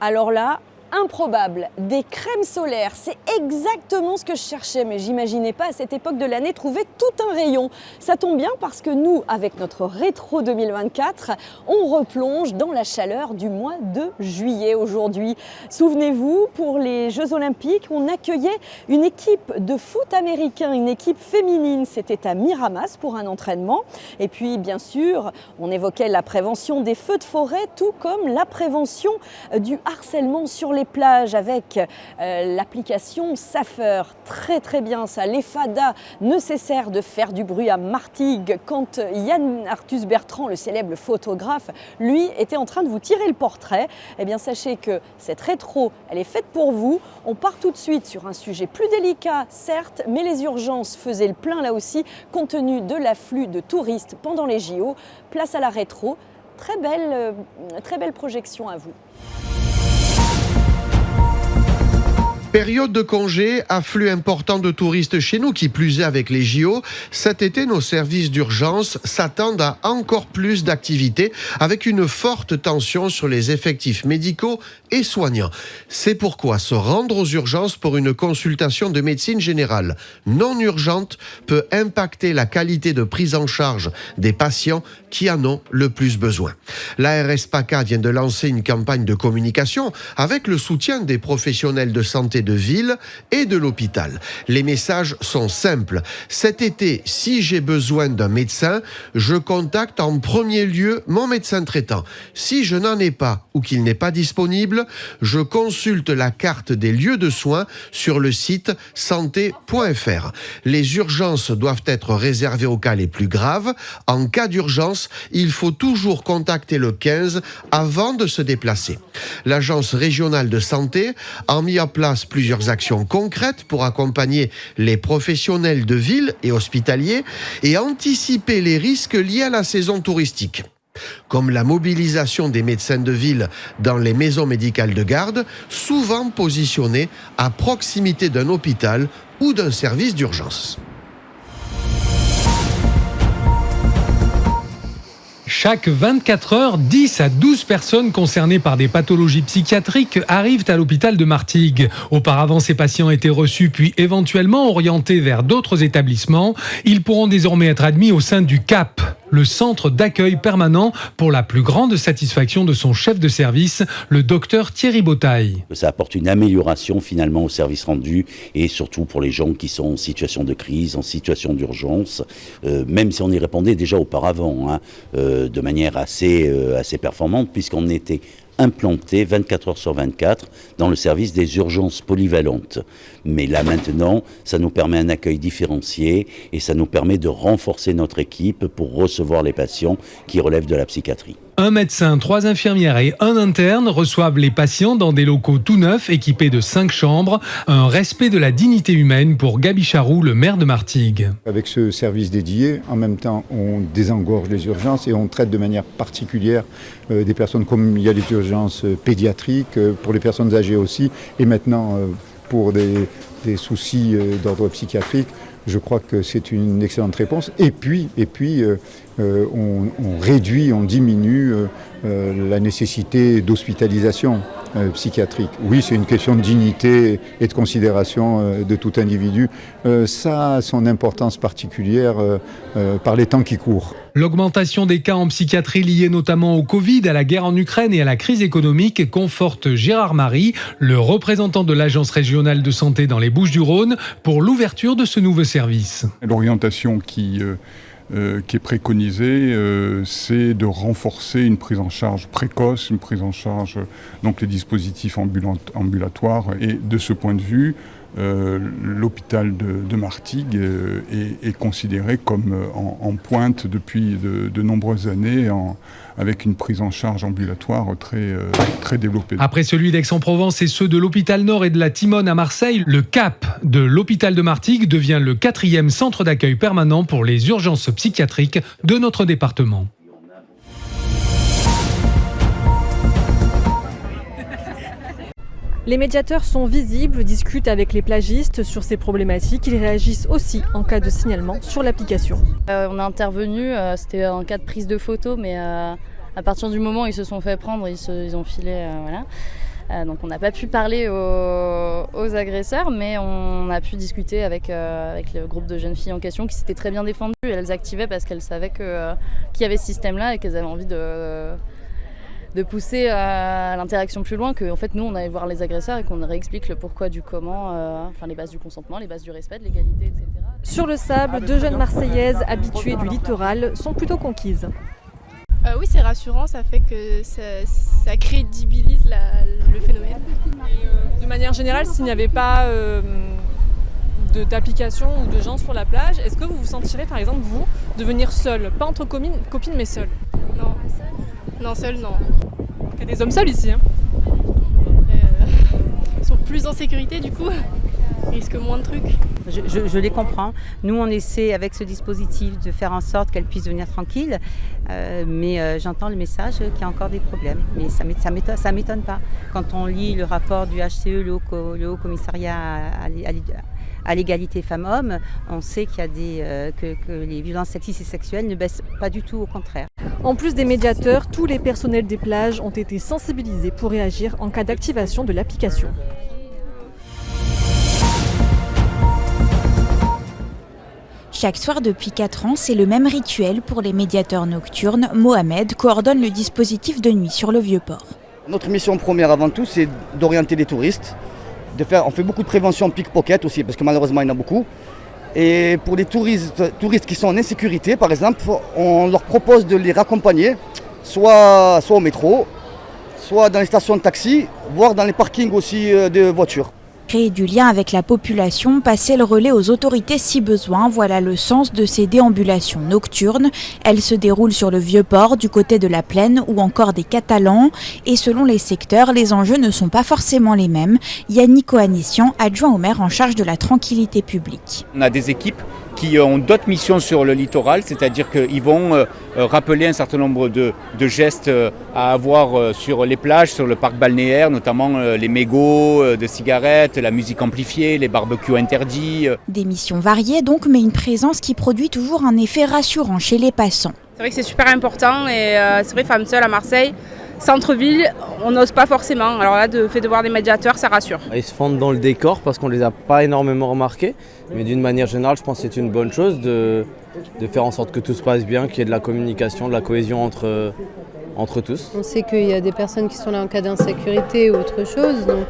Alors là, improbable, des crèmes solaires, c'est exactement ce que je cherchais, mais j'imaginais pas à cette époque de l'année trouver tout un rayon. Ça tombe bien parce que nous, avec notre rétro 2024, on replonge dans la chaleur du mois de juillet aujourd'hui. Souvenez-vous, pour les Jeux Olympiques, on accueillait une équipe de foot américain, une équipe féminine, c'était à Miramas pour un entraînement. Et puis bien sûr, on évoquait la prévention des feux de forêt, tout comme la prévention du harcèlement sur les plages avec l'application Safer. Très bien ça. Les fadas ne cessèrent de faire du bruit à Martigues quand Yann Arthus Bertrand, le célèbre photographe, lui était en train de vous tirer le portrait. Eh bien sachez que cette rétro, elle est faite pour vous. On part tout de suite sur un sujet plus délicat, certes, mais les urgences faisaient le plein là aussi, compte tenu de l'afflux de touristes pendant les JO. Place à la rétro. Très belle projection à vous. Période de congé, afflux important de touristes chez nous, qui plus est avec les JO. Cet été, nos services d'urgence s'attendent à encore plus d'activités, avec une forte tension sur les effectifs médicaux et soignants. C'est pourquoi se rendre aux urgences pour une consultation de médecine générale non urgente peut impacter la qualité de prise en charge des patients qui en ont le plus besoin. L'ARS PACA vient de lancer une campagne de communication avec le soutien des professionnels de santé de ville et de l'hôpital. Les messages sont simples. Cet été, si j'ai besoin d'un médecin, je contacte en premier lieu mon médecin traitant. Si je n'en ai pas ou qu'il n'est pas disponible, je consulte la carte des lieux de soins sur le site santé.fr. Les urgences doivent être réservées aux cas les plus graves. En cas d'urgence, il faut toujours contacter le 15 avant de se déplacer. L'Agence régionale de santé a mis en place plusieurs actions concrètes pour accompagner les professionnels de ville et hospitaliers et anticiper les risques liés à la saison touristique, comme la mobilisation des médecins de ville dans les maisons médicales de garde, souvent positionnées à proximité d'un hôpital ou d'un service d'urgence. Chaque 24 heures, 10 à 12 personnes concernées par des pathologies psychiatriques arrivent à l'hôpital de Martigues. Auparavant, ces patients étaient reçus puis éventuellement orientés vers d'autres établissements. Ils pourront désormais être admis au sein du CAP, le centre d'accueil permanent, pour la plus grande satisfaction de son chef de service, le docteur Thierry Botaille. Ça apporte une amélioration finalement au service rendu et surtout pour les gens qui sont en situation de crise, en situation d'urgence, même si on y répondait déjà auparavant, de manière assez performante, puisqu'on était implanté 24 heures sur 24 dans le service des urgences polyvalentes. Mais là maintenant, ça nous permet un accueil différencié et ça nous permet de renforcer notre équipe pour recevoir les patients qui relèvent de la psychiatrie. Un médecin, 3 infirmières et un interne reçoivent les patients dans des locaux tout neufs équipés de 5 chambres. Un respect de la dignité humaine pour Gabi Charroux, le maire de Martigues. Avec ce service dédié, en même temps, on désengorge les urgences et on traite de manière particulière des personnes, comme il y a les urgences pédiatriques, pour les personnes âgées aussi, et maintenant pour des soucis d'ordre psychiatrique. Je crois que c'est une excellente réponse. Et puis on réduit, on diminue la nécessité d'hospitalisation psychiatrique. Oui, c'est une question de dignité et de considération de tout individu. Ça a son importance particulière par les temps qui courent. L'augmentation des cas en psychiatrie liée notamment au Covid, à la guerre en Ukraine et à la crise économique conforte Gérard Marie, le représentant de l'Agence régionale de santé dans les Bouches-du-Rhône, pour l'ouverture de ce nouveau service. L'orientation qui est préconisée, c'est de renforcer une prise en charge précoce, une prise en charge, donc les dispositifs ambulatoires. Et de ce point de vue, l'hôpital de Martigues est considéré comme en pointe depuis de nombreuses années, avec une prise en charge ambulatoire très développée. Après celui d'Aix-en-Provence et ceux de l'hôpital Nord et de la Timone à Marseille, le CAP de l'hôpital de Martigues devient le 4e centre d'accueil permanent pour les urgences psychiatriques de notre département. Les médiateurs sont visibles, discutent avec les plagistes sur ces problématiques. Ils réagissent aussi en cas de signalement sur l'application. On est intervenu, c'était en cas de prise de photo, mais à partir du moment où ils se sont fait prendre, ils ont filé. Voilà. Donc on n'a pas pu parler aux agresseurs, mais on a pu discuter avec le groupe de jeunes filles en question qui s'étaient très bien défendues. Elles activaient parce qu'elles savaient qu'il y avait ce système-là et qu'elles avaient envie de pousser à l'interaction plus loin, qu'en fait nous on allait voir les agresseurs et qu'on réexplique le pourquoi du comment, les bases du consentement, les bases du respect, de l'égalité, etc. Sur le sable, 2 jeunes Marseillaises habituées du littoral sont plutôt conquises. Oui, c'est rassurant, ça fait que ça crédibilise le phénomène. De manière générale, s'il n'y avait pas d'application ou de gens sur la plage, est-ce que vous vous sentirez par exemple vous de venir seule, pas entre copines mais seule? Non. Non, seule, non. Il y a des hommes seuls ici. Après, ils sont plus en sécurité du coup, ils risquent moins de trucs. Je les comprends. Nous, on essaie avec ce dispositif de faire en sorte qu'elles puissent venir tranquilles, mais j'entends le message qu'il y a encore des problèmes. Mais ça m'étonne pas. Quand on lit le rapport du HCE, le Haut Commissariat à l'égalité femmes-hommes, on sait qu'il y a que les violences sexistes et sexuelles ne baissent pas du tout, au contraire. En plus des médiateurs, tous les personnels des plages ont été sensibilisés pour réagir en cas d'activation de l'application. Chaque soir depuis 4 ans, c'est le même rituel pour les médiateurs nocturnes. Mohamed coordonne le dispositif de nuit sur le Vieux-Port. Notre mission première avant tout, c'est d'orienter les touristes. On fait beaucoup de prévention pickpocket aussi, parce que malheureusement il y en a beaucoup. Et pour les touristes qui sont en insécurité, par exemple, on leur propose de les raccompagner, soit au métro, soit dans les stations de taxi, voire dans les parkings aussi de voitures. Créer du lien avec la population, passer le relais aux autorités si besoin, voilà le sens de ces déambulations nocturnes. Elles se déroulent sur le Vieux-Port, du côté de la Plaine ou encore des Catalans. Et selon les secteurs, les enjeux ne sont pas forcément les mêmes. Yannick Oanissian, adjoint au maire en charge de la tranquillité publique. On a des équipes qui ont d'autres missions sur le littoral, c'est-à-dire qu'ils vont rappeler un certain nombre de gestes à avoir sur les plages, sur le parc balnéaire, notamment les mégots de cigarettes, la musique amplifiée, les barbecues interdits. Des missions variées donc, mais une présence qui produit toujours un effet rassurant chez les passants. C'est vrai que c'est super important et c'est vrai, femme seule à Marseille, centre-ville, on n'ose pas forcément. Alors là, le fait de voir des médiateurs, ça rassure. Ils se fondent dans le décor parce qu'on ne les a pas énormément remarqués. Mais d'une manière générale, je pense que c'est une bonne chose de faire en sorte que tout se passe bien, qu'il y ait de la communication, de la cohésion entre tous. On sait qu'il y a des personnes qui sont là en cas d'insécurité ou autre chose. Donc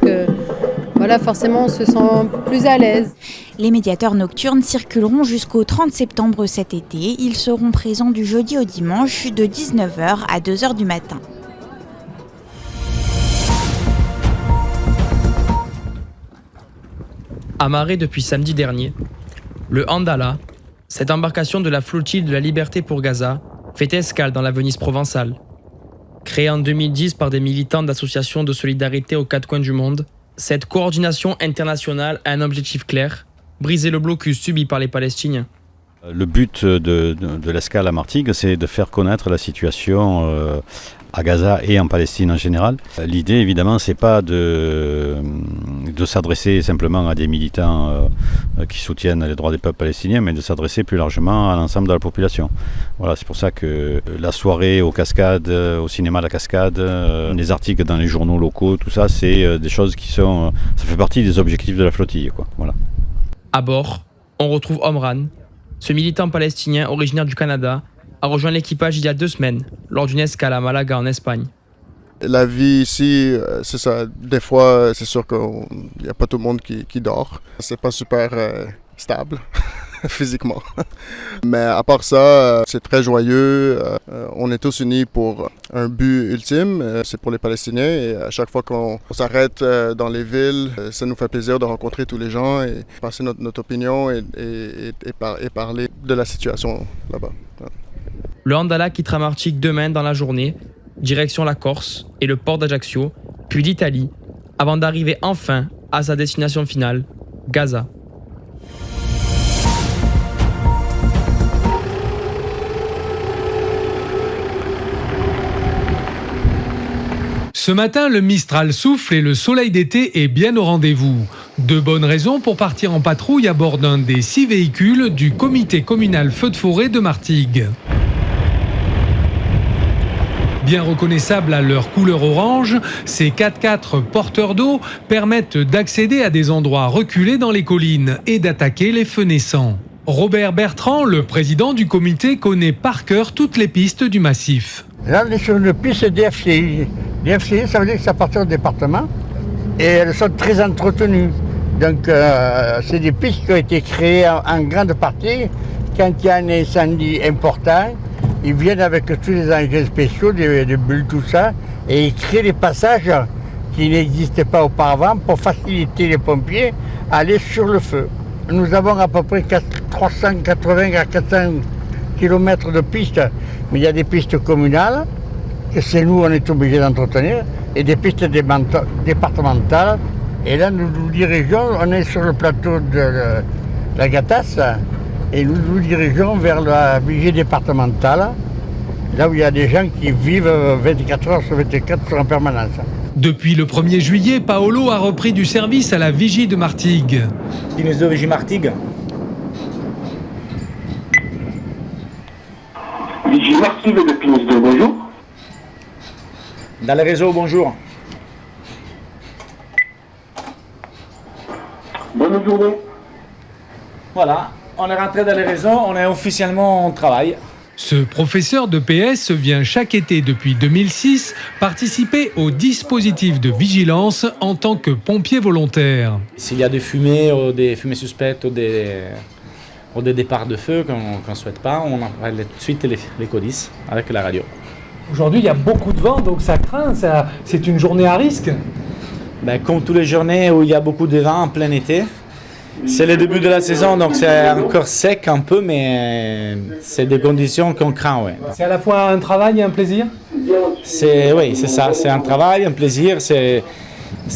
voilà, forcément, on se sent plus à l'aise. Les médiateurs nocturnes circuleront jusqu'au 30 septembre cet été. Ils seront présents du jeudi au dimanche de 19h à 2h du matin. Amarré depuis samedi dernier, le Andala, cette embarcation de la flottille de la Liberté pour Gaza, fait escale dans la Venise provençale. Créée en 2010 par des militants d'associations de solidarité aux 4 coins du monde, cette coordination internationale a un objectif clair, briser le blocus subi par les Palestiniens. Le but de l'escale à Martigues, c'est de faire connaître la situation à Gaza et en Palestine en général. L'idée, évidemment, c'est pas de s'adresser simplement à des militants qui soutiennent les droits des peuples palestiniens, mais de s'adresser plus largement à l'ensemble de la population. Voilà, c'est pour ça que la soirée aux Cascades, au cinéma La Cascade, les articles dans les journaux locaux, tout ça, c'est des choses qui sont... ça fait partie des objectifs de la flottille, quoi. Voilà. À bord, on retrouve Omran. Ce militant palestinien originaire du Canada a rejoint l'équipage il y a 2 semaines, lors d'une escale à Malaga en Espagne. La vie ici, c'est ça. Des fois, c'est sûr qu'il n'y a pas tout le monde qui dort. C'est pas super stable physiquement. Mais à part ça, c'est très joyeux. On est tous unis pour un but ultime, c'est pour les Palestiniens. Et à chaque fois qu'on s'arrête dans les villes, ça nous fait plaisir de rencontrer tous les gens et passer notre opinion et parler de la situation là-bas. Ouais. Le Andala quittera Martigues demain dans la journée, direction la Corse et le port d'Ajaccio, puis l'Italie, avant d'arriver enfin à sa destination finale, Gaza. Ce matin, le Mistral souffle et le soleil d'été est bien au rendez-vous. 2 bonnes raisons pour partir en patrouille à bord d'un des 6 véhicules du comité communal feu de forêt de Martigues. Bien reconnaissables à leur couleur orange, ces 4x4 porteurs d'eau permettent d'accéder à des endroits reculés dans les collines et d'attaquer les feux naissants. Robert Bertrand, le président du comité, connaît par cœur toutes les pistes du massif. Là, on est sur une piste DFCI. DFCI, ça veut dire que ça appartient au département et elles sont très entretenues. Donc, c'est des pistes qui ont été créées en grande partie quand il y a un incendie important. Ils viennent avec tous les engins spéciaux, des bulles, tout ça, et ils créent des passages qui n'existaient pas auparavant pour faciliter les pompiers à aller sur le feu. Nous avons à peu près 380 à 400 km de pistes, mais il y a des pistes communales, que c'est nous, on est obligés d'entretenir, et des pistes départementales. Et là, nous nous dirigeons, on est sur le plateau de la Gattasse, et nous nous dirigeons vers la vigie départementale, là où il y a des gens qui vivent 24 heures sur 24 en permanence. Depuis le 1er juillet, Paolo a repris du service à la vigie de Martigues. Pinus de Vigie Martigues. Vigie Martigues de Pinus de, bonjour. Dans le réseau, bonjour. Bonne journée. Voilà, on est rentré dans les réseaux, on est officiellement en travail. Ce professeur de PS vient chaque été depuis 2006 participer au dispositif de vigilance en tant que pompier volontaire. S'il y a des fumées ou des fumées suspectes ou des départs de feu qu'on ne souhaite pas, on appelle tout de suite les CODIS avec la radio. Aujourd'hui, il y a beaucoup de vent, donc ça craint, c'est une journée à risque. Ben, comme toutes les journées où il y a beaucoup de vent en plein été, c'est le début de la saison, donc c'est encore sec un peu, mais c'est des conditions qu'on craint. Ouais. C'est à la fois un travail et un plaisir ? Oui, c'est ça, c'est un travail, un plaisir, c'est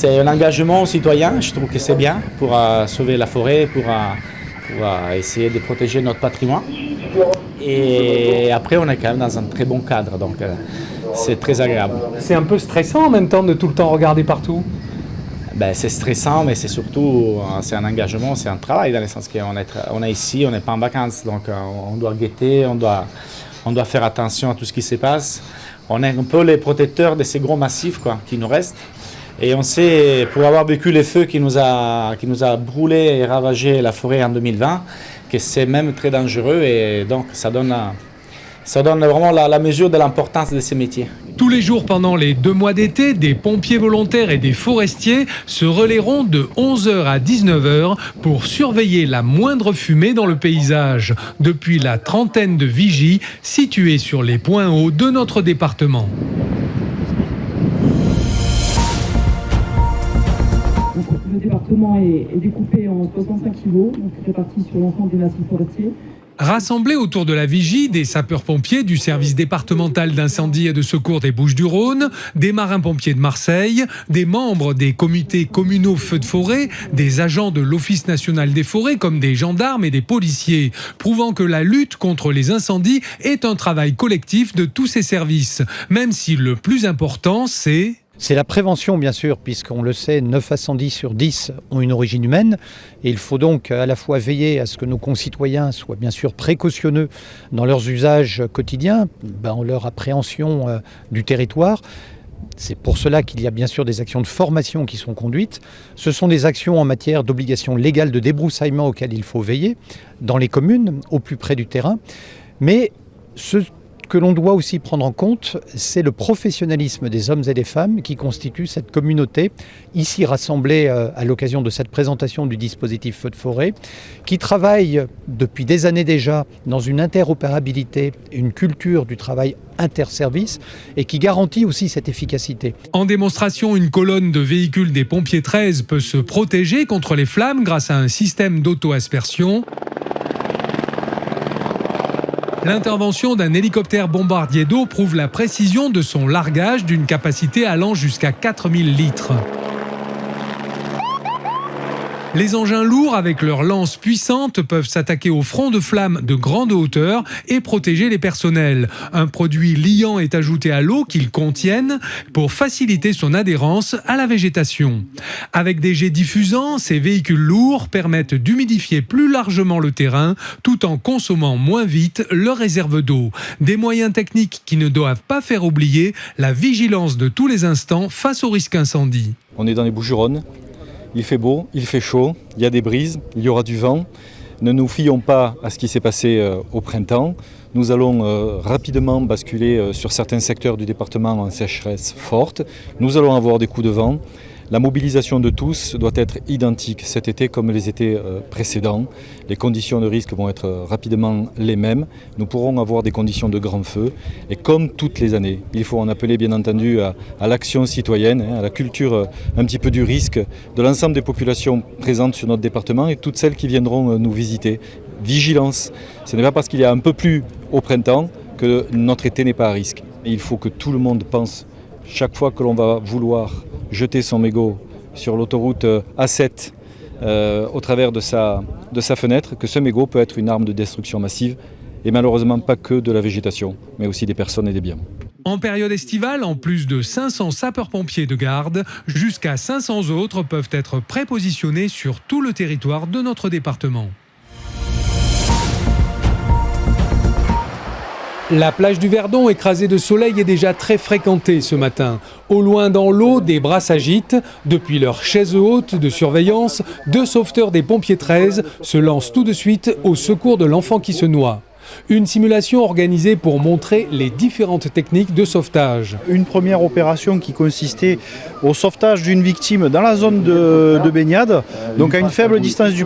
un engagement citoyen, je trouve que c'est bien pour sauver la forêt, pour essayer de protéger notre patrimoine. Et après, on est quand même dans un très bon cadre, donc c'est très agréable. C'est un peu stressant en même temps de tout le temps regarder partout ? Ben, c'est stressant, mais c'est surtout c'est un engagement, c'est un travail dans le sens qu'on est ici, on n'est pas en vacances, donc on doit guetter, on doit faire attention à tout ce qui se passe. On est un peu les protecteurs de ces gros massifs qui nous restent. Et on sait, pour avoir vécu les feux qui nous a brûlé et ravagé la forêt en 2020, que c'est même très dangereux et donc ça donne vraiment la mesure de l'importance de ces métiers. Tous les jours pendant les 2 mois d'été, des pompiers volontaires et des forestiers se relaieront de 11h à 19h pour surveiller la moindre fumée dans le paysage, depuis la trentaine de vigies situées sur les points hauts de notre département. Le département est découpé en 65 kg, donc réparti sur l'ensemble des massifs forestiers. Rassemblés autour de la vigie, des sapeurs-pompiers du service départemental d'incendie et de secours des Bouches-du-Rhône, des marins-pompiers de Marseille, des membres des comités communaux feux de forêt, des agents de l'Office national des forêts comme des gendarmes et des policiers, prouvant que la lutte contre les incendies est un travail collectif de tous ces services, même si le plus important, c'est la prévention, bien sûr, puisqu'on le sait, 9 incendies sur 10 ont une origine humaine. Et il faut donc à la fois veiller à ce que nos concitoyens soient bien sûr précautionneux dans leurs usages quotidiens, dans leur appréhension du territoire. C'est pour cela qu'il y a bien sûr des actions de formation qui sont conduites. Ce sont des actions en matière d'obligation légale de débroussaillement auxquelles il faut veiller dans les communes, au plus près du terrain. Mais ce que l'on doit aussi prendre en compte, c'est le professionnalisme des hommes et des femmes qui constituent cette communauté, ici rassemblée à l'occasion de cette présentation du dispositif Feux de forêt, qui travaille depuis des années déjà dans une interopérabilité, une culture du travail interservice et qui garantit aussi cette efficacité. En démonstration, une colonne de véhicules des pompiers 13 peut se protéger contre les flammes grâce à un système d'auto-aspersion. L'intervention d'un hélicoptère bombardier d'eau prouve la précision de son largage d'une capacité allant jusqu'à 4000 litres. Les engins lourds avec leurs lances puissantes peuvent s'attaquer au front de flammes de grande hauteur et protéger les personnels. Un produit liant est ajouté à l'eau qu'ils contiennent pour faciliter son adhérence à la végétation. Avec des jets diffusants, ces véhicules lourds permettent d'humidifier plus largement le terrain tout en consommant moins vite leur réserve d'eau. Des moyens techniques qui ne doivent pas faire oublier la vigilance de tous les instants face au risque incendie. On est dans les Bouches-du-Rhône. Il fait beau, il fait chaud, il y a des brises, il y aura du vent. Ne nous fions pas à ce qui s'est passé au printemps. Nous allons rapidement basculer sur certains secteurs du département en sécheresse forte. Nous allons avoir des coups de vent. La mobilisation de tous doit être identique cet été comme les étés précédents. Les conditions de risque vont être rapidement les mêmes. Nous pourrons avoir des conditions de grand feu. Et comme toutes les années, il faut en appeler bien entendu à l'action citoyenne, à la culture un petit peu du risque de l'ensemble des populations présentes sur notre département et toutes celles qui viendront nous visiter. Vigilance, ce n'est pas parce qu'il y a un peu plus au printemps que notre été n'est pas à risque. Et il faut que tout le monde pense, chaque fois que l'on va vouloir jeter son mégot sur l'autoroute A7 au travers de sa fenêtre, que ce mégot peut être une arme de destruction massive et malheureusement pas que de la végétation, mais aussi des personnes et des biens. En période estivale, en plus de 500 sapeurs-pompiers de garde, jusqu'à 500 autres peuvent être prépositionnés sur tout le territoire de notre département. La plage du Verdon, écrasée de soleil, est déjà très fréquentée ce matin. Au loin dans l'eau, des bras s'agitent. Depuis leur chaise haute de surveillance, 2 sauveteurs des pompiers 13 se lancent tout de suite au secours de l'enfant qui se noie. Une simulation organisée pour montrer les différentes techniques de sauvetage. Une première opération qui consistait au sauvetage d'une victime dans la zone de baignade, donc à une faible distance du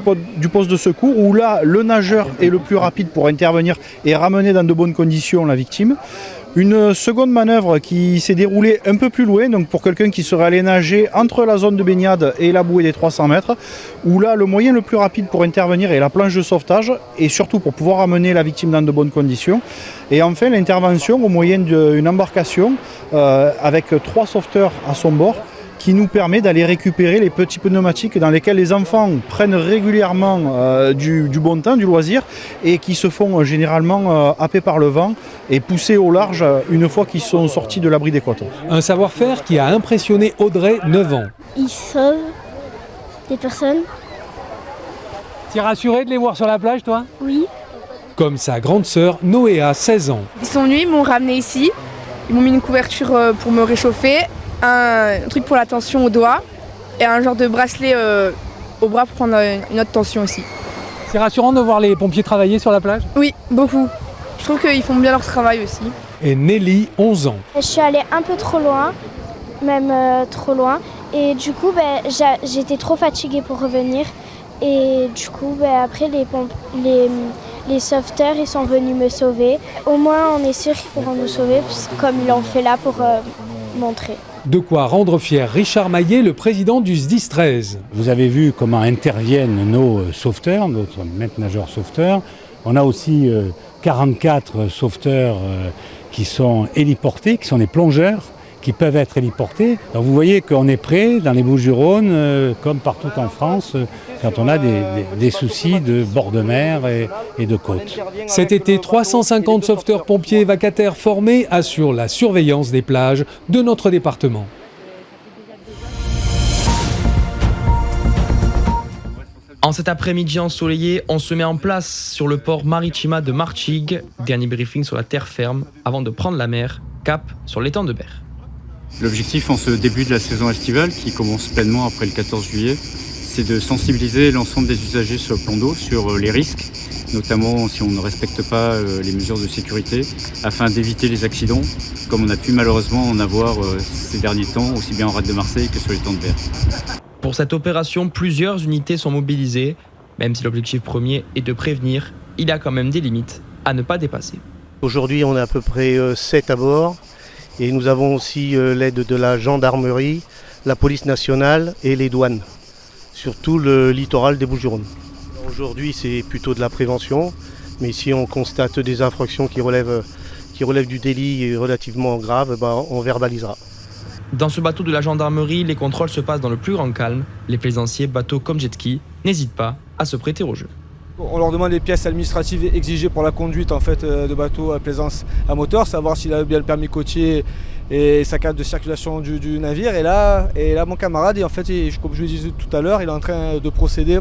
poste de secours, où là, le nageur est le plus rapide pour intervenir et ramener dans de bonnes conditions la victime. Une seconde manœuvre qui s'est déroulée un peu plus loin, donc pour quelqu'un qui serait allé nager entre la zone de baignade et la bouée des 300 mètres, où là le moyen le plus rapide pour intervenir est la planche de sauvetage et surtout pour pouvoir amener la victime dans de bonnes conditions. Et enfin l'intervention au moyen d'une embarcation avec 3 sauveteurs à son bord, qui nous permet d'aller récupérer les petits pneumatiques dans lesquels les enfants prennent régulièrement du bon temps, du loisir, et qui se font généralement happer par le vent et pousser au large une fois qu'ils sont sortis de l'abri des côtes. Un savoir-faire qui a impressionné Audrey, 9 ans. Ils sauvent des personnes. Tu es rassurée de les voir sur la plage, toi ? Oui. Comme sa grande sœur, Noéa, 16 ans. Ils sont venus, ils m'ont ramené ici. Ils m'ont mis une couverture pour me réchauffer. Un truc pour la tension au doigt et un genre de bracelet au bras pour prendre une autre tension aussi. C'est rassurant de voir les pompiers travailler sur la plage ? Oui, beaucoup. Je trouve qu'ils font bien leur travail aussi. Et Nelly, 11 ans. Je suis allée un peu trop loin, même trop loin. Et du coup, j'étais trop fatiguée pour revenir. Et du coup, après, les sauveteurs, ils sont venus me sauver. Au moins, on est sûr qu'ils pourront nous sauver, comme ils l'ont fait là pour montrer. De quoi rendre fier Richard Maillet, le président du SDIS 13. Vous avez vu comment interviennent nos sauveteurs, notre maître nageur sauveteur. On a aussi 44 sauveteurs qui sont héliportés, qui sont des plongeurs, qui peuvent être héliportés. Donc vous voyez qu'on est prêt dans les Bouches-du-Rhône, comme partout en France, quand on a des soucis de bord de mer et de côte. Cet été, 350 sauveteurs-pompiers vacataires formés assurent la surveillance des plages de notre département. En cet après-midi ensoleillé, on se met en place sur le port Maritima de Martigues. Dernier briefing sur la terre ferme avant de prendre la mer, cap sur l'étang de Berre. L'objectif en ce début de la saison estivale, qui commence pleinement après le 14 juillet, c'est de sensibiliser l'ensemble des usagers sur le plan d'eau, sur les risques, notamment si on ne respecte pas les mesures de sécurité, afin d'éviter les accidents, comme on a pu malheureusement en avoir ces derniers temps, aussi bien en rade de Marseille que sur l'étang de Berre. Pour cette opération, plusieurs unités sont mobilisées. Même si l'objectif premier est de prévenir, il y a quand même des limites à ne pas dépasser. Aujourd'hui, on est à peu près 7 à bord. Et nous avons aussi l'aide de la gendarmerie, la police nationale et les douanes, sur tout le littoral des Bouches-du-Rhône. Aujourd'hui, c'est plutôt de la prévention, mais si on constate des infractions qui relèvent du délit relativement grave, on verbalisera. Dans ce bateau de la gendarmerie, les contrôles se passent dans le plus grand calme. Les plaisanciers, bateaux comme jet-ski, n'hésitent pas à se prêter au jeu. On leur demande les pièces administratives exigées pour la conduite en fait, de bateau à plaisance à moteur, savoir s'il a bien le permis côtier et sa carte de circulation du navire. Et là mon camarade, et en fait, comme je le disais tout à l'heure, il est en train de procéder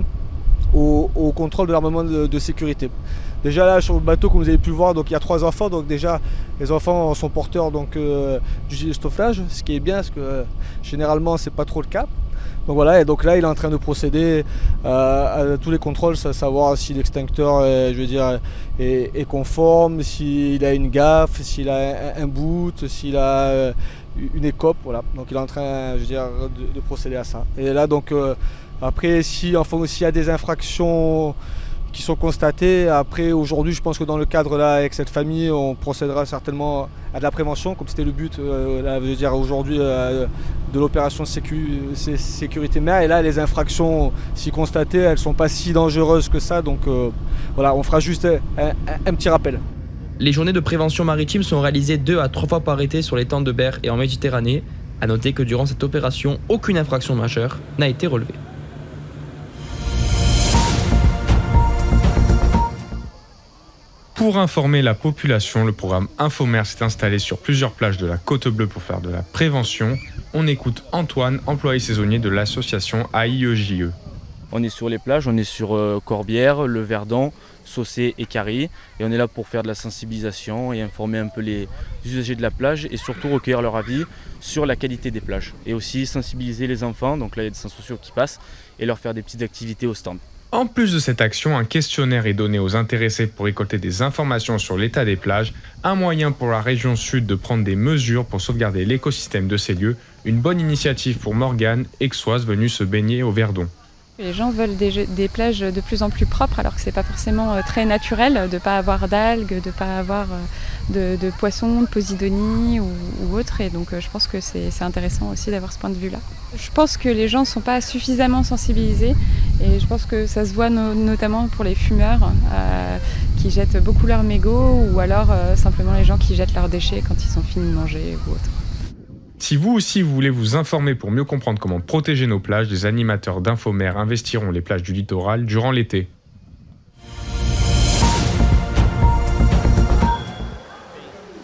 au contrôle de l'armement de sécurité. Déjà là sur le bateau, comme vous avez pu le voir, donc il y a 3 enfants, donc déjà les enfants sont porteurs donc, du gilet de sauvetage, ce qui est bien parce que généralement c'est pas trop le cas. Donc voilà, et donc là il est en train de procéder à tous les contrôles, savoir si l'extincteur est conforme, s'il a une gaffe, s'il a un boot, s'il a une écope, voilà. Donc il est en train de procéder à ça. Et là donc après s'il y a des infractions qui sont constatées, après aujourd'hui je pense que dans le cadre là avec cette famille on procédera certainement à de la prévention comme c'était le but aujourd'hui de l'opération sécurité mer. Et là les infractions si constatées elles sont pas si dangereuses que ça, donc voilà, on fera juste un petit rappel. Les journées de prévention maritime sont réalisées 2 à 3 fois par été sur l'étang de Berre et en Méditerranée. A noter que durant cette opération, aucune infraction majeure n'a été relevée. Pour informer la population, le programme Infomer s'est installé sur plusieurs plages de la Côte Bleue pour faire de la prévention. On écoute Antoine, employé saisonnier de l'association AIEJE. On est sur les plages, on est sur Corbière, le Verdon, Saucé et Carry. Et on est là pour faire de la sensibilisation et informer un peu les usagers de la plage et surtout recueillir leur avis sur la qualité des plages. Et aussi sensibiliser les enfants, donc là il y a des centres sociaux qui passent, et leur faire des petites activités au stand. En plus de cette action, un questionnaire est donné aux intéressés pour récolter des informations sur l'état des plages, un moyen pour la région sud de prendre des mesures pour sauvegarder l'écosystème de ces lieux, une bonne initiative pour Morgane, aixoise venue se baigner au Verdon. Les gens veulent des plages de plus en plus propres alors que c'est pas forcément très naturel de ne pas avoir d'algues, de ne pas avoir de poissons, de posidonie ou autre. Et donc je pense que c'est intéressant aussi d'avoir ce point de vue-là. Je pense que les gens ne sont pas suffisamment sensibilisés et je pense que ça se voit notamment pour les fumeurs qui jettent beaucoup leurs mégots ou alors simplement les gens qui jettent leurs déchets quand ils ont fini de manger ou autre. Si vous aussi vous voulez vous informer pour mieux comprendre comment protéger nos plages, des animateurs d'Infomer investiront les plages du littoral durant l'été.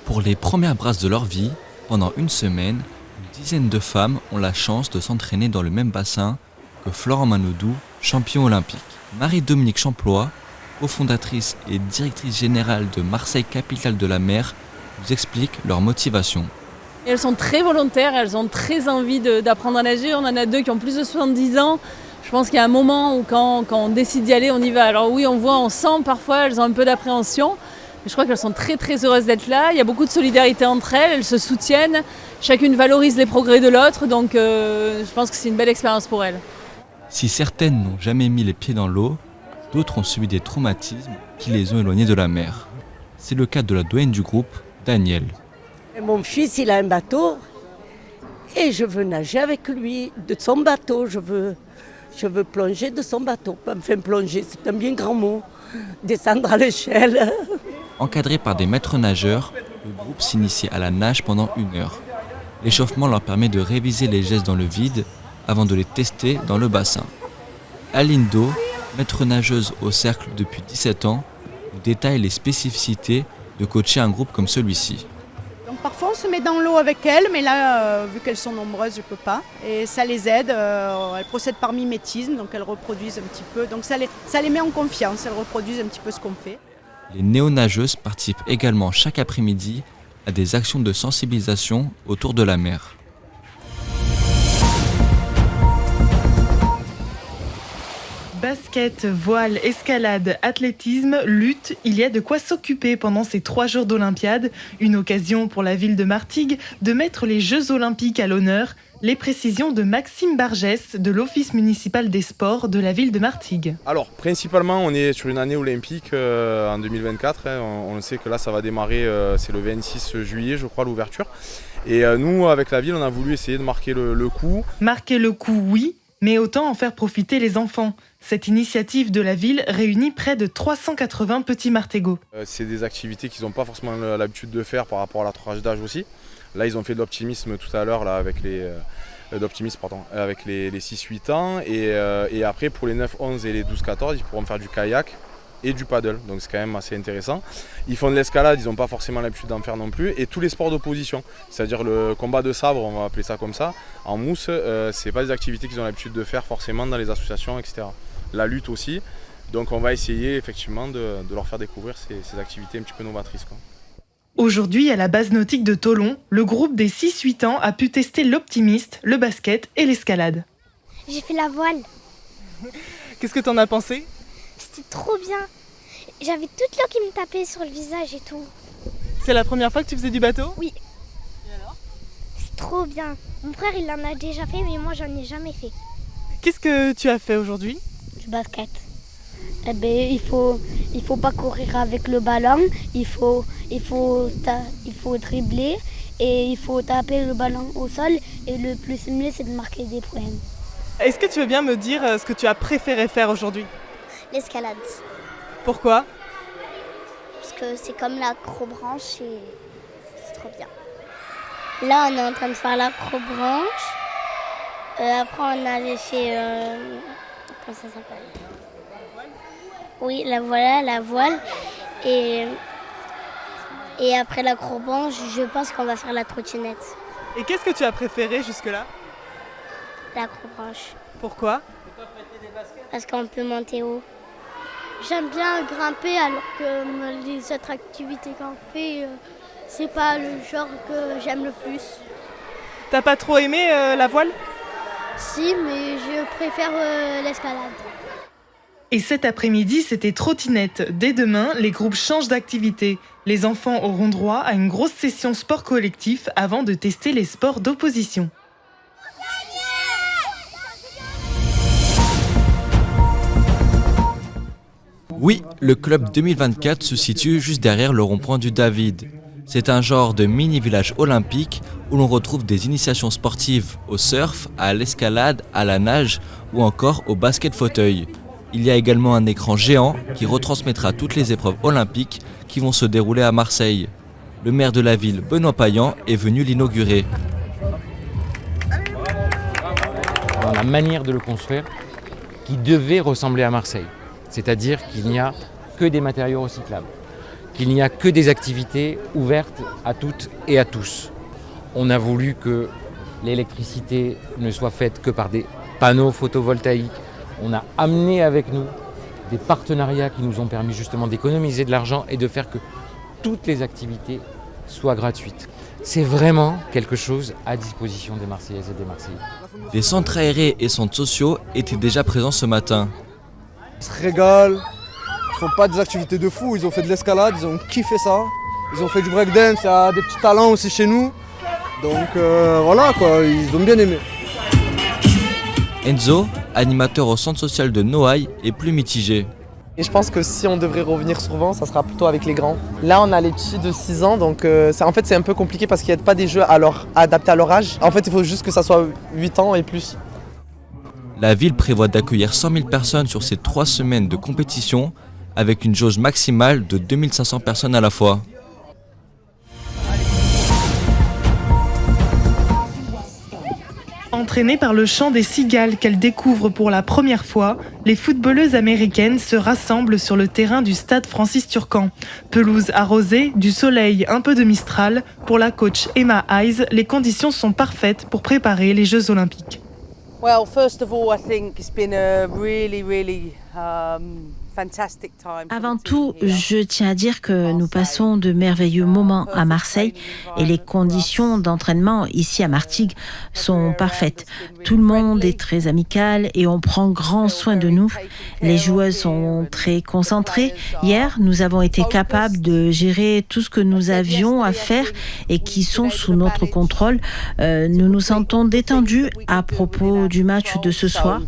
Pour les premières brasses de leur vie, pendant une semaine, une dizaine de femmes ont la chance de s'entraîner dans le même bassin que Florent Manodou, champion olympique. Marie-Dominique Champlois, cofondatrice et directrice générale de Marseille Capitale de la Mer, nous explique leur motivation. Et elles sont très volontaires, elles ont très envie d'apprendre à nager. On en a 2 qui ont plus de 70 ans. Je pense qu'il y a un moment où quand on décide d'y aller, on y va. Alors oui, on sent parfois, elles ont un peu d'appréhension. Mais je crois qu'elles sont très très heureuses d'être là. Il y a beaucoup de solidarité entre elles se soutiennent. Chacune valorise les progrès de l'autre. Donc je pense que c'est une belle expérience pour elles. Si certaines n'ont jamais mis les pieds dans l'eau, d'autres ont subi des traumatismes qui les ont éloignées de la mer. C'est le cas de la doyenne du groupe, Daniel. Mon fils, il a un bateau et je veux nager avec lui de son bateau. Je veux plonger de son bateau. Enfin, plonger, c'est un bien grand mot. Descendre à l'échelle. Encadrés par des maîtres nageurs, le groupe s'initie à la nage pendant 1 heure. L'échauffement leur permet de réviser les gestes dans le vide avant de les tester dans le bassin. Aline Do, maître nageuse au cercle depuis 17 ans, nous détaille les spécificités de coacher un groupe comme celui-ci. Donc parfois on se met dans l'eau avec elles, mais là, vu qu'elles sont nombreuses, je ne peux pas. Et ça les aide, elles procèdent par mimétisme, donc elles reproduisent un petit peu. Donc ça les met en confiance, elles reproduisent un petit peu ce qu'on fait. Les néo-nageuses participent également chaque après-midi à des actions de sensibilisation autour de la mer. Basket, voile, escalade, athlétisme, lutte, il y a de quoi s'occuper pendant ces 3 jours d'Olympiade. Une occasion pour la ville de Martigues de mettre les Jeux Olympiques à l'honneur. Les précisions de Maxime Bargès de l'Office municipal des sports de la ville de Martigues. Alors, principalement, on est sur une année olympique en 2024. On sait que là, ça va démarrer, c'est le 26 juillet, je crois, l'ouverture. Et nous, avec la ville, on a voulu essayer de marquer le coup. Marquer le coup, oui, mais autant en faire profiter les enfants. Cette initiative de la ville réunit près de 380 petits martégots. C'est des activités qu'ils n'ont pas forcément l'habitude de faire par rapport à la tranche d'âge aussi. Là, ils ont fait de l'optimisme tout à l'heure là, avec les 6-8 ans. Et après, pour les 9-11 et les 12-14, ils pourront faire du kayak et du paddle. Donc c'est quand même assez intéressant. Ils font de l'escalade, ils n'ont pas forcément l'habitude d'en faire non plus. Et tous les sports d'opposition, c'est-à-dire le combat de sabre, on va appeler ça comme ça, en mousse, c'est pas des activités qu'ils ont l'habitude de faire forcément dans les associations, etc. La lutte aussi. Donc on va essayer effectivement de leur faire découvrir ces activités un petit peu novatrices, quoi. Aujourd'hui, à la base nautique de Thollon, le groupe des 6-8 ans a pu tester l'optimiste, le basket et l'escalade. J'ai fait la voile. Qu'est-ce que t'en as pensé ? C'était trop bien. J'avais toute l'eau qui me tapait sur le visage et tout. C'est la première fois que tu faisais du bateau ? Oui. Et alors ? C'est trop bien. Mon frère, il en a déjà fait, mais moi, j'en ai jamais fait. Qu'est-ce que tu as fait aujourd'hui ? Du basket. Eh ben, il faut pas courir avec le ballon, il faut dribbler et il faut taper le ballon au sol et le plus mieux c'est de marquer des points. Est-ce que tu veux bien me dire ce que tu as préféré faire aujourd'hui ? L'escalade. Pourquoi ? Parce que c'est comme l'acrobranche et c'est trop bien. Là on est en train de faire l'acrobranche, après on avait fait, comment ça s'appelle ? Oui, la voile. Et après l'acrobranche, je pense qu'on va faire la trottinette. Et qu'est-ce que tu as préféré jusque-là ? L'acrobranche. Pourquoi ? Parce qu'on peut monter haut. J'aime bien grimper alors que les autres activités qu'on fait, c'est pas le genre que j'aime le plus. T'as pas trop aimé la voile ? Si, mais je préfère l'escalade. Et cet après-midi, c'était trottinette. Dès demain, les groupes changent d'activité. Les enfants auront droit à une grosse session sport collectif avant de tester les sports d'opposition. Oui, le club 2024 se situe juste derrière le rond-point du David. C'est un genre de mini-village olympique où l'on retrouve des initiations sportives au surf, à l'escalade, à la nage ou encore au basket fauteuil. Il y a également un écran géant qui retransmettra toutes les épreuves olympiques qui vont se dérouler à Marseille. Le maire de la ville, Benoît Payan, est venu l'inaugurer. Dans la manière de le construire, qui devait ressembler à Marseille. C'est-à-dire qu'il n'y a que des matériaux recyclables, qu'il n'y a que des activités ouvertes à toutes et à tous. On a voulu que l'électricité ne soit faite que par des panneaux photovoltaïques. On a amené avec nous des partenariats qui nous ont permis justement d'économiser de l'argent et de faire que toutes les activités soient gratuites. C'est vraiment quelque chose à disposition des Marseillaises et des Marseillais. Des centres aérés et centres sociaux étaient déjà présents ce matin. Ils se régalent, ils font pas des activités de fou, ils ont fait de l'escalade, ils ont kiffé ça. Ils ont fait du breakdance, il y a des petits talents aussi chez nous. Donc voilà quoi, ils ont bien aimé. Enzo, animateur au centre social de Noailles, est plus mitigé. Et je pense que si on devrait revenir souvent, ça sera plutôt avec les grands. Là, on a les petits de 6 ans, donc en fait c'est un peu compliqué parce qu'il n'y a pas des jeux adaptés à leur âge. En fait, il faut juste que ça soit 8 ans et plus. La ville prévoit d'accueillir 100 000 personnes sur ces 3 semaines de compétition, avec une jauge maximale de 2500 personnes à la fois. Entraînées par le chant des cigales qu'elles découvrent pour la première fois, les footballeuses américaines se rassemblent sur le terrain du stade Francis Turcan. Pelouse arrosée, du soleil, un peu de mistral. Pour la coach Emma Hayes, les conditions sont parfaites pour préparer les Jeux Olympiques. Well, first of all, I think it's been a really Avant tout, je tiens à dire que nous passons de merveilleux moments à Marseille et les conditions d'entraînement ici à Martigues sont parfaites. Tout le monde est très amical et on prend grand soin de nous. Les joueuses sont très concentrées. Hier, nous avons été capables de gérer tout ce que nous avions à faire et qui sont sous notre contrôle. Nous nous sentons détendus à propos du match de ce soir.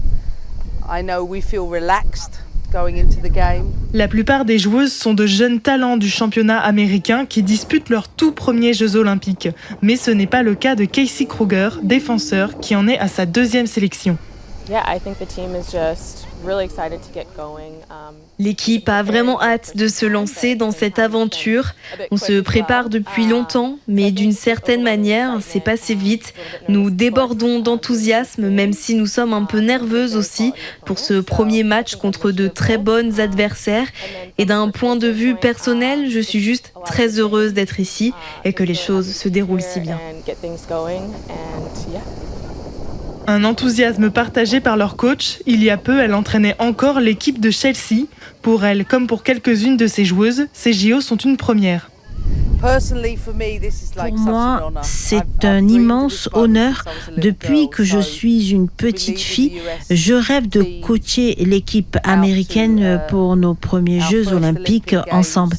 La plupart des joueuses sont de jeunes talents du championnat américain qui disputent leurs tout premiers Jeux Olympiques. Mais ce n'est pas le cas de Casey Kruger, défenseur, qui en est à sa 2e sélection. Yeah, I think the team is just L'équipe a vraiment hâte de se lancer dans cette aventure. On se prépare depuis longtemps, mais d'une certaine manière, c'est passé vite. Nous débordons d'enthousiasme, même si nous sommes un peu nerveuses aussi pour ce premier match contre de très bonnes adversaires. Et d'un point de vue personnel, je suis juste très heureuse d'être ici et que les choses se déroulent si bien. Un enthousiasme partagé par leur coach. Il y a peu, elle entraînait encore l'équipe de Chelsea. Pour elle, comme pour quelques-unes de ses joueuses, ces JO sont une première. Pour moi, c'est un immense honneur. Depuis que je suis une petite fille, je rêve de coacher l'équipe américaine pour nos premiers Jeux olympiques ensemble.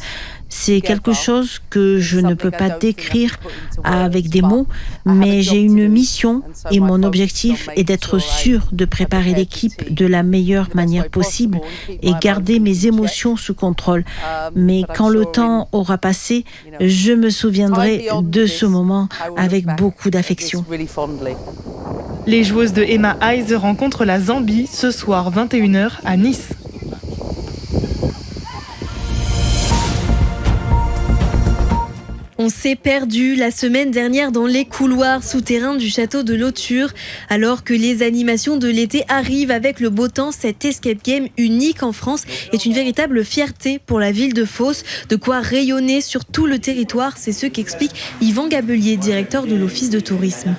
C'est quelque chose que je ne peux pas décrire avec des mots, mais j'ai une mission et mon objectif est d'être sûre de préparer l'équipe de la meilleure manière possible et garder mes émotions sous contrôle. Mais quand le temps aura passé, je me souviendrai de ce moment avec beaucoup d'affection. Les joueuses de Emma Hayes rencontrent la Zambie ce soir 21h à Nice. On s'est perdu la semaine dernière dans les couloirs souterrains du château de Lauture. Alors que les animations de l'été arrivent avec le beau temps, cet escape game unique en France est une véritable fierté pour la ville de Fos. De quoi rayonner sur tout le territoire, c'est ce qu'explique Yvan Gabelier, directeur de l'Office de tourisme.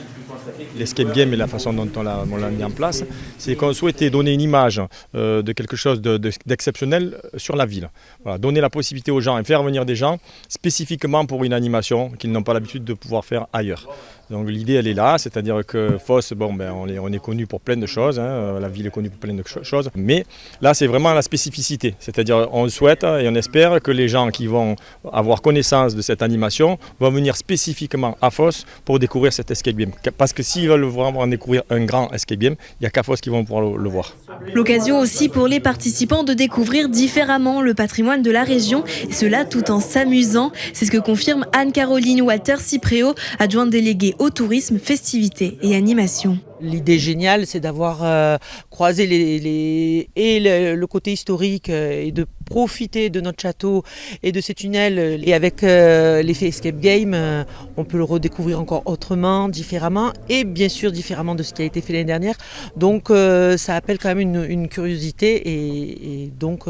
L'escape game et la façon dont on l'a mis en place, c'est qu'on souhaitait donner une image de quelque chose d'exceptionnel sur la ville. Voilà, donner la possibilité aux gens et faire venir des gens spécifiquement pour une animation qu'ils n'ont pas l'habitude de pouvoir faire ailleurs. Donc l'idée elle est là, c'est-à-dire que Fos, on est connu pour plein de choses, la ville est connue pour plein de choses, mais là c'est vraiment la spécificité, c'est-à-dire on souhaite et on espère que les gens qui vont avoir connaissance de cette animation vont venir spécifiquement à Fos pour découvrir cet escape game. Parce que s'ils veulent vraiment découvrir un grand escape game, il n'y a qu'à Fos qui vont pouvoir le voir. L'occasion aussi pour les participants de découvrir différemment le patrimoine de la région, et cela tout en s'amusant. C'est ce que confirme Anne-Caroline Walter-Cypréo, adjointe déléguée au tourisme, festivités et animation. L'idée géniale, c'est d'avoir croisé le côté historique et de profiter de notre château et de ces tunnels. Et avec l'effet escape game, on peut le redécouvrir encore autrement, différemment et bien sûr différemment de ce qui a été fait l'année dernière. Donc ça appelle quand même une curiosité et donc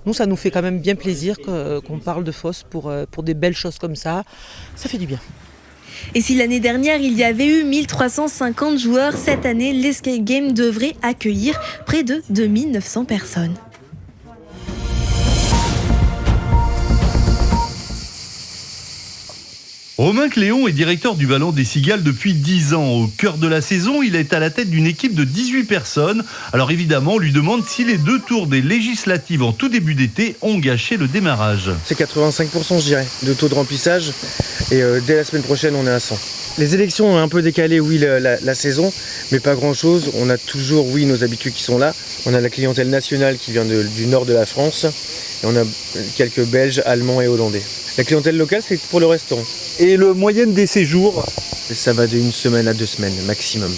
nous, ça nous fait quand même bien plaisir qu'on parle de Fos pour des belles choses comme ça. Ça fait du bien. Et si l'année dernière, il y avait eu 1350 joueurs, cette année, l'escape game devrait accueillir près de 2900 personnes. Romain Cléon est directeur du Ballon des Cigales depuis 10 ans. Au cœur de la saison, il est à la tête d'une équipe de 18 personnes. Alors évidemment, on lui demande si les 2 tours des législatives en tout début d'été ont gâché le démarrage. C'est 85% je dirais, de taux de remplissage. Et dès la semaine prochaine, on est à 100. Les élections ont un peu décalé, oui, la saison, mais pas grand-chose. On a toujours, oui, nos habitués qui sont là. On a la clientèle nationale qui vient du nord de la France. Et on a quelques Belges, Allemands et Hollandais. La clientèle locale, c'est pour le restaurant. Et le moyenne des séjours ? Ça va d'1 semaine à 2 semaines maximum.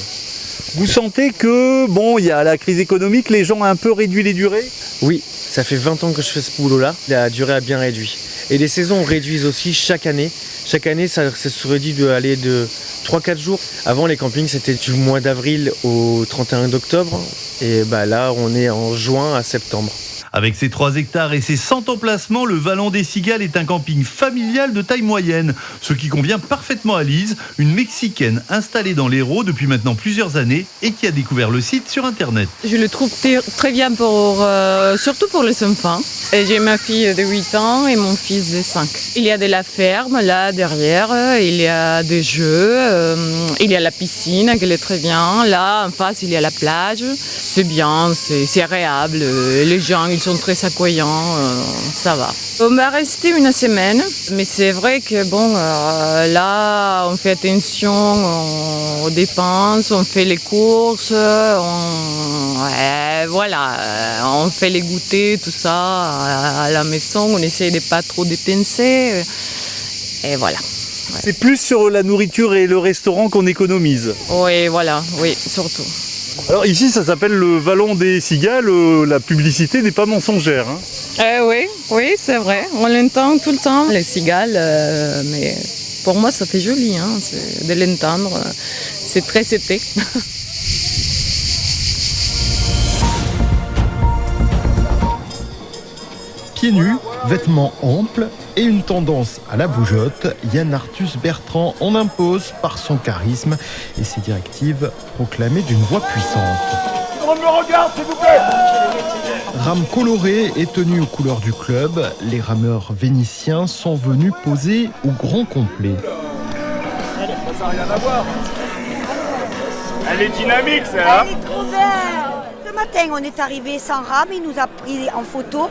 Vous sentez que, il y a la crise économique, les gens ont un peu réduit les durées ? Oui, ça fait 20 ans que je fais ce boulot-là. La durée a bien réduit. Et les saisons réduisent aussi chaque année. Chaque année, ça se réduit d'aller de 3-4 jours. Avant, les campings, c'était du mois d'avril au 31 d'octobre. Et là, on est en juin à septembre. Avec ses 3 hectares et ses 100 emplacements, le Vallon des Cigales est un camping familial de taille moyenne. Ce qui convient parfaitement à Lise, une Mexicaine installée dans l'Hérault depuis maintenant plusieurs années et qui a découvert le site sur Internet. Je le trouve très bien, surtout pour les enfants. J'ai ma fille de 8 ans et mon fils de 5. Il y a de la ferme là derrière, il y a des jeux, il y a la piscine qui est très bien. Là en face, il y a la plage. C'est bien, c'est agréable. Les gens, ils sont très accueillants, ça va. On va rester 1 semaine, mais c'est vrai que là, on fait attention aux dépenses, on fait les courses, on fait les goûters, tout ça à la maison, on essaie de pas trop dépenser, et voilà. C'est plus sur la nourriture et le restaurant qu'on économise. Oui, surtout. Alors ici, ça s'appelle le Vallon des Cigales. La publicité n'est pas mensongère. Oui, c'est vrai. On l'entend tout le temps, les cigales. Mais pour moi, ça fait joli de l'entendre. C'est très été. Pieds nus, vêtements amples et une tendance à la bougeotte, Yann Arthus Bertrand en impose par son charisme et ses directives proclamées d'une voix puissante. On me regarde, s'il vous plaît. Rame colorée et tenue aux couleurs du club, les rameurs vénitiens sont venus poser au grand complet. Ça n'a rien à voir. Elle est dynamique, celle-là. Elle est trop belle. Ce matin, on est arrivé sans rame, il nous a pris en photo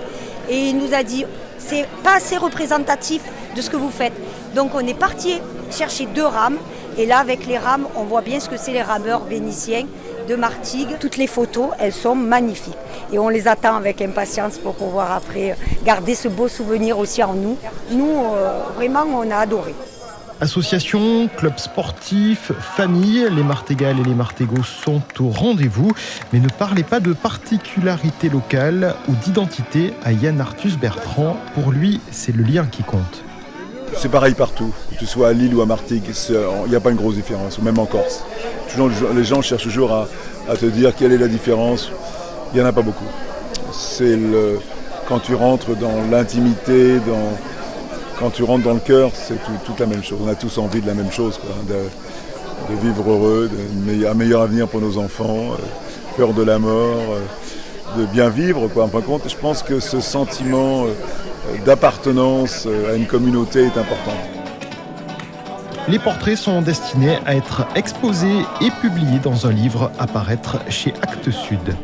et il nous a dit c'est pas assez représentatif de ce que vous faites. Donc on est parti chercher 2 rames et là avec les rames, on voit bien ce que c'est les rameurs vénitiens de Martigues. Toutes les photos, elles sont magnifiques et on les attend avec impatience pour pouvoir après garder ce beau souvenir aussi en nous. Nous, vraiment, on a adoré. Associations, clubs sportifs, familles, les Martégal et les Martégots sont au rendez-vous. Mais ne parlez pas de particularité locale ou d'identité à Yann Arthus Bertrand. Pour lui, c'est le lien qui compte. C'est pareil partout, que tu sois à Lille ou à Martigues, il n'y a pas une grosse différence, ou même en Corse. Toujours, les gens cherchent toujours à te dire quelle est la différence. Il n'y en a pas beaucoup. Quand tu rentres dans l'intimité, quand tu rentres dans le cœur, c'est toute la même chose. On a tous envie de la même chose, quoi, de vivre heureux, un meilleur avenir pour nos enfants, peur de la mort, de bien vivre, quoi. En fin de compte, je pense que ce sentiment d'appartenance à une communauté est important. Les portraits sont destinés à être exposés et publiés dans un livre à paraître chez Actes Sud.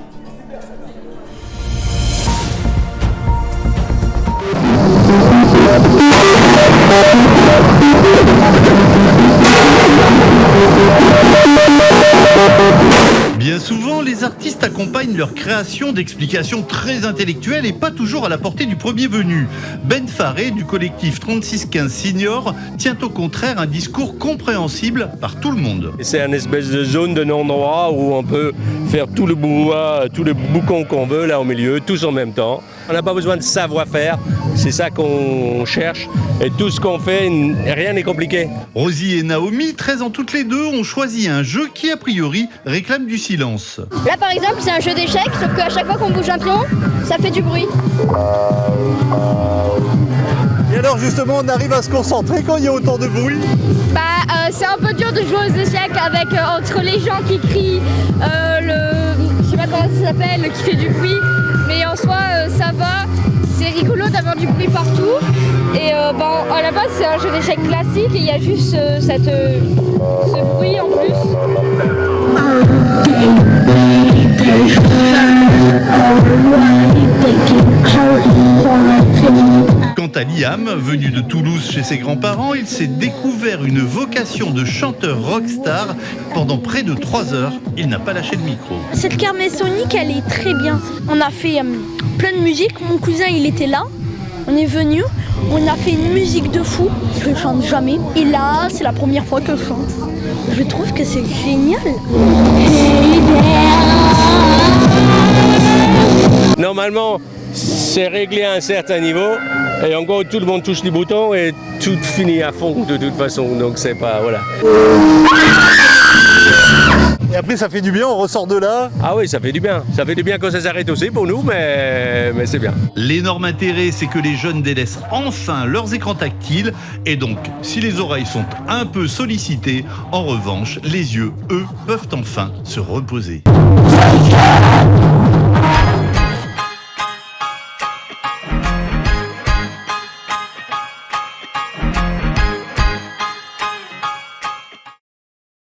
Bien souvent, les artistes accompagnent leur création d'explications très intellectuelles et pas toujours à la portée du premier venu. Ben Faré, du collectif 3615 Senior, tient au contraire un discours compréhensible par tout le monde. C'est une espèce de zone de non-droit où on peut faire tout le brouhaha, tous les boucons qu'on veut là au milieu, tous en même temps. On n'a pas besoin de savoir-faire, c'est ça qu'on cherche. Et tout ce qu'on fait, rien n'est compliqué. Rosie et Naomi, 13 ans toutes les deux, ont choisi un jeu qui, a priori, réclame du silence. Là, par exemple, c'est un jeu d'échecs, sauf qu'à chaque fois qu'on bouge un pion, ça fait du bruit. Et alors, justement, on arrive à se concentrer quand il y a autant de bruit? C'est un peu dur de jouer aux échecs avec entre les gens qui crient, je sais pas comment ça s'appelle, qui fait du bruit. Mais en soi, ça va. C'est rigolo d'avoir du bruit partout. Et à la base, c'est un jeu d'échecs classique et il y a juste ce bruit en plus. Quant à Liam, venu de Toulouse chez ses grands-parents, il s'est découvert une vocation de chanteur rockstar. Pendant près de 3 heures, il n'a pas lâché le micro. Cette kermesse sonique, elle est très bien. On a fait plein de musique. Mon cousin, il était là. On est venu. On a fait une musique de fou. Je chante jamais. Et là, c'est la première fois que je chante. Je trouve que c'est génial. Normalement, c'est réglé à un certain niveau. Et en gros, tout le monde touche les boutons et tout finit à fond de toute façon. Donc c'est pas... voilà. Et après, ça fait du bien, on ressort de là. Ah oui, ça fait du bien. Ça fait du bien quand ça s'arrête aussi pour nous, mais c'est bien. L'énorme intérêt, c'est que les jeunes délaissent enfin leurs écrans tactiles. Et donc, si les oreilles sont un peu sollicitées, en revanche, les yeux, eux, peuvent enfin se reposer.